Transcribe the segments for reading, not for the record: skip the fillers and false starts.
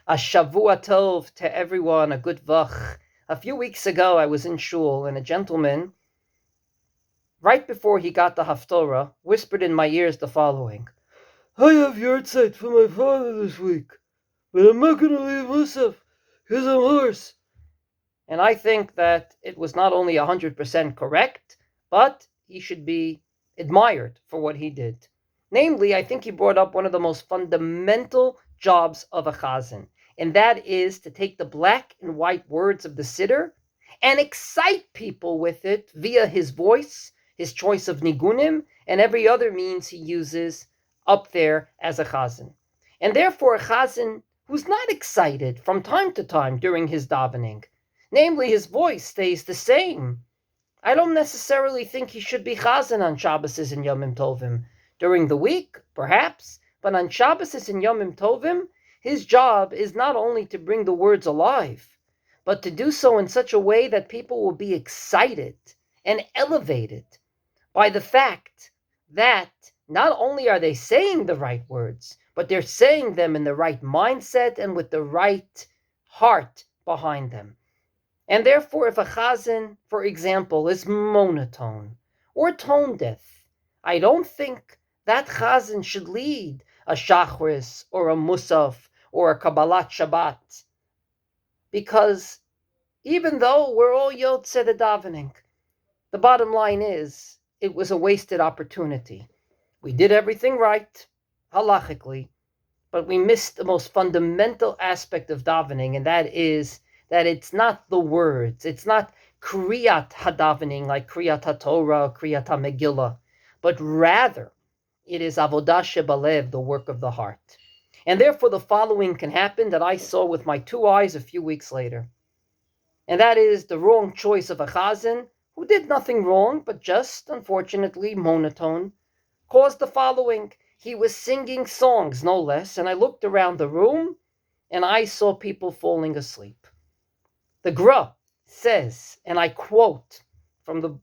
A Shavua Tov to everyone, a good vach. A few weeks ago, I was in shul, and a gentleman, right before he got the Haftorah, whispered in my ears the following: "I have yahrzeit for my father this week, but I'm not going to leave Musaf, because I'm hoarse." And I think that it was not only 100% correct, but he should be admired for what he did. Namely, I think he brought up one of the most fundamental jobs of a chazan, and that is to take the black and white words of the siddur and excite people with it via his voice, his choice of nigunim, and every other means he uses up there as a chazan. And therefore, a chazan who's not excited from time to time during his davening, namely his voice stays the same, I don't necessarily think he should be chazan on Shabbos and Yomim Tovim. During the week, perhaps, but on Shabbos and Yomim Tovim, his job is not only to bring the words alive, but to do so in such a way that people will be excited and elevated by the fact that not only are they saying the right words, but they're saying them in the right mindset and with the right heart behind them. And therefore, if a chazan, for example, is monotone or tone deaf, I don't think that chazan should lead a shachris or a musaf or a kabbalat Shabbat. Because even though we're all yotzei the davening, the bottom line is it was a wasted opportunity. We did everything right, halachically, but we missed the most fundamental aspect of davening, and that is that it's not the words, it's not kriyat hadavening like kriyat haTorah, kriyat haMegillah, but rather it is avodah shebalev, the work of the heart. And therefore the following can happen that I saw with my two eyes a few weeks later. And that is the wrong choice of a chazan, who did nothing wrong, but just, unfortunately, monotone, caused the following. He was singing songs, no less, and I looked around the room, and I saw people falling asleep. The Gra says, and I quote from the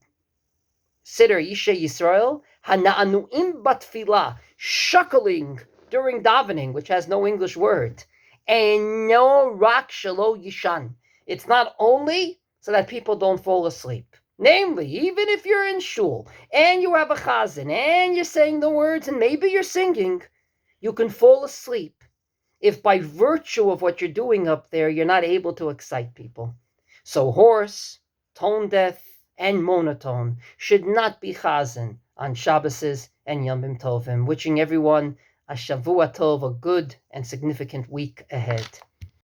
Siddur Yishe Yisrael, Hana'anuim batfilah, shuckling during davening, which has no English word, and no rak shelo yishan. It's not only so that people don't fall asleep. Namely, even if you're in shul, and you have a chazan, and you're saying the words, and maybe you're singing, you can fall asleep if by virtue of what you're doing up there, you're not able to excite people. So hoarse, tone deaf, and monotone should not be chazan on Shabbos and Yomim Tovim. Wishing everyone a Shavua Tov, a good and significant week ahead.